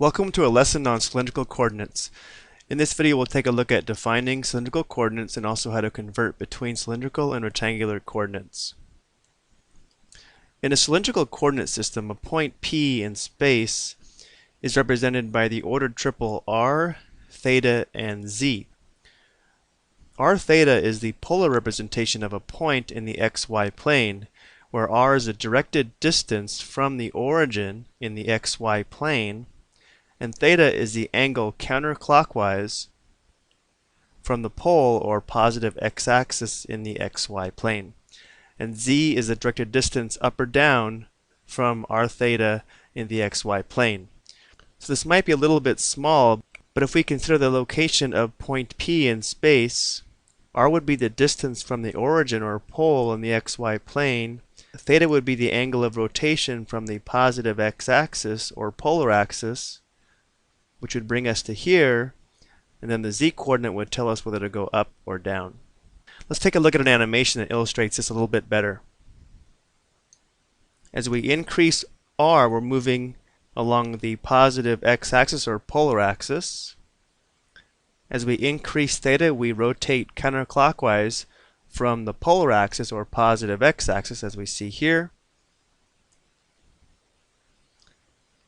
Welcome to a lesson on cylindrical coordinates. In this video we'll take a look at defining cylindrical coordinates and also how to convert between cylindrical and rectangular coordinates. In a cylindrical coordinate system, a point P in space is represented by the ordered triple r, theta, and z. R theta is the polar representation of a point in the xy plane, where r is a directed distance from the origin in the xy plane, and theta is the angle counterclockwise from the pole or positive x-axis in the xy plane. And z is the directed distance up or down from r theta in the xy plane. So this might be a little bit small, but if we consider the location of point P in space, r would be the distance from the origin or pole in the xy plane. Theta would be the angle of rotation from the positive x-axis or polar axis, which would bring us to here, and then the z-coordinate would tell us whether to go up or down. Let's take a look at an animation that illustrates this a little bit better. As we increase r, we're moving along the positive x-axis or polar axis. As we increase theta, we rotate counterclockwise from the polar axis or positive x-axis, as we see here.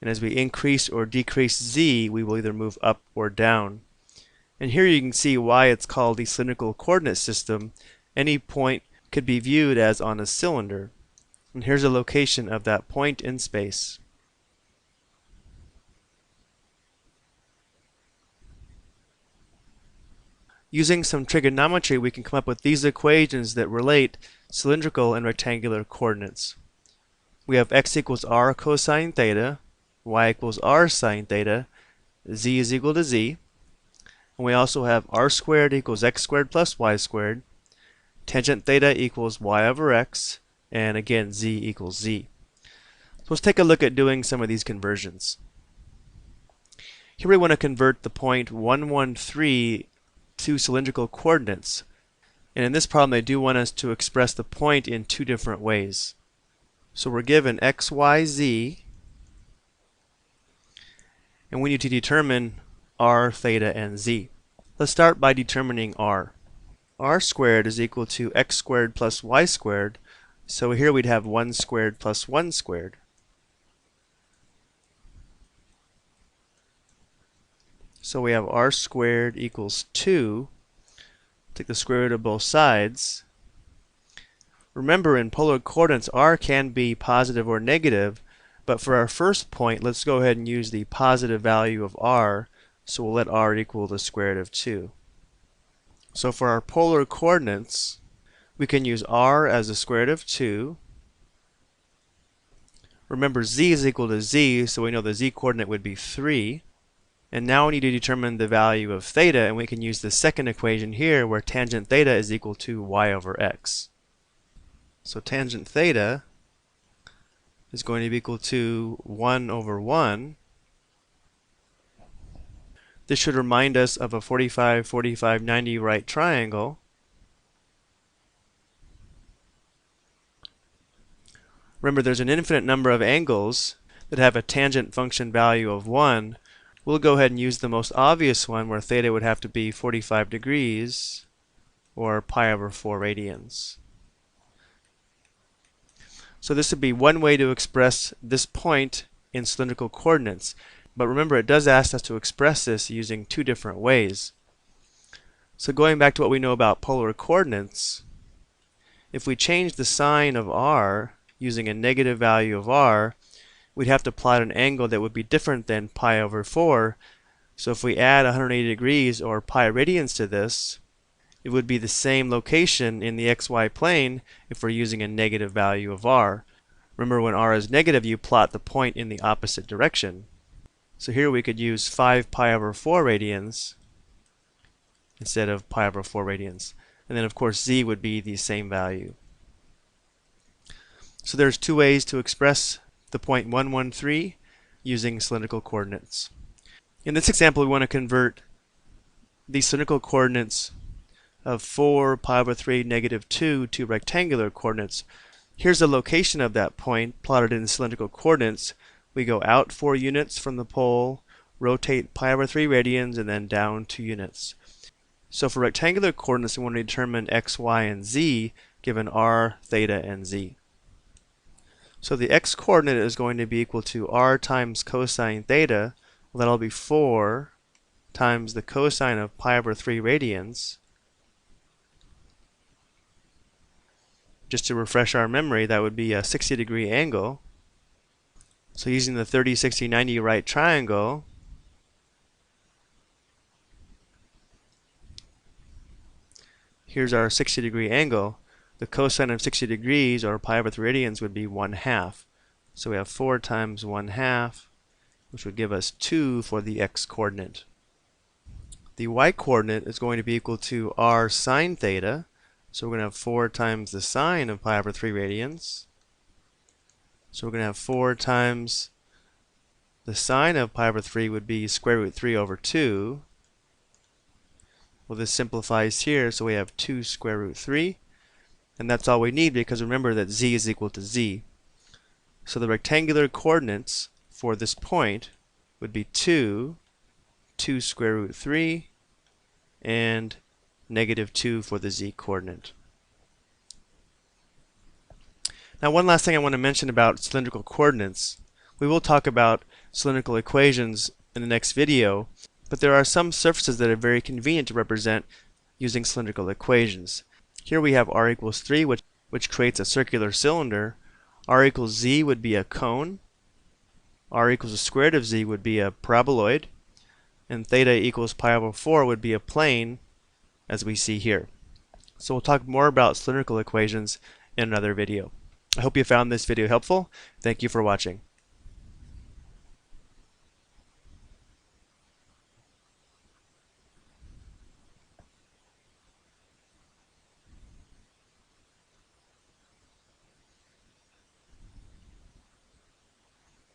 And as we increase or decrease z, we will either move up or down. And here you can see why it's called the cylindrical coordinate system. Any point could be viewed as on a cylinder. And here's a location of that point in space. Using some trigonometry, we can come up with these equations that relate cylindrical and rectangular coordinates. We have x equals r cosine theta, y equals r sine theta, z is equal to z. And we also have r squared equals x squared plus y squared, tangent theta equals y over x, and again z equals z. So let's take a look at doing some of these conversions. Here we want to convert the point 113 to cylindrical coordinates. And in this problem they do want us to express the point in two different ways. So we're given x, y, z, and we need to determine r, theta, and z. Let's start by determining r. R squared is equal to x squared plus y squared, so here we'd have 1 squared plus 1 squared. So we have r squared equals 2. Take the square root of both sides. Remember, in polar coordinates, r can be positive or negative, but for our first point, let's go ahead and use the positive value of r, so we'll let r equal the square root of 2. So for our polar coordinates, we can use r as the square root of 2. Remember, z is equal to z, so we know the z-coordinate would be 3. And now we need to determine the value of theta, and we can use the second equation here where tangent theta is equal to y over x. So tangent theta is going to be equal to 1 over 1. This should remind us of a 45, 45, 90 right triangle. Remember, there's an infinite number of angles that have a tangent function value of 1. We'll go ahead and use the most obvious one where theta would have to be 45 degrees or pi over 4 radians. So this would be one way to express this point in cylindrical coordinates. But remember, it does ask us to express this using two different ways. So going back to what we know about polar coordinates, if we change the sign of r using a negative value of r, we'd have to plot an angle that would be different than pi over 4. So if we add 180 degrees or pi radians to this, it would be the same location in the xy plane if we're using a negative value of r. Remember, when r is negative, you plot the point in the opposite direction. So here we could use 5 pi over 4 radians instead of pi over 4 radians. And then of course z would be the same value. So there's two ways to express the point 113 using cylindrical coordinates. In this example, we want to convert the cylindrical coordinates of 4 pi over 3 negative 2 to rectangular coordinates. Here's the location of that point plotted in cylindrical coordinates. We go out 4 units from the pole, rotate pi over 3 radians, and then down 2 units. So for rectangular coordinates, we want to determine x, y, and z given r, theta, and z. So the x coordinate is going to be equal to r times cosine theta. Well, that'll be 4 times the cosine of pi over 3 radians. Just to refresh our memory, that would be a 60-degree angle. So using the 30, 60, 90 right triangle, here's our 60-degree angle. The cosine of 60 degrees, or pi over 3 radians, would be 1/2. So we have 4 times 1/2, which would give us 2 for the x coordinate. The y coordinate is going to be equal to r sine theta. So we're going to have 4 times the sine of pi over 3 radians. So we're going to have 4 times the sine of pi over 3 would be square root 3 over 2. Well, this simplifies here, so we have 2 square root 3. And that's all we need, because remember that z is equal to z. So the rectangular coordinates for this point would be 2 square root 3, and -2 for the z coordinate. Now, one last thing I want to mention about cylindrical coordinates. We will talk about cylindrical equations in the next video, but there are some surfaces that are very convenient to represent using cylindrical equations. Here we have r equals 3, which creates a circular cylinder. R equals z would be a cone. R equals the square root of z would be a paraboloid. And theta equals pi over 4 would be a plane, as we see here. So we'll talk more about cylindrical equations in another video. I hope you found this video helpful. Thank you for watching.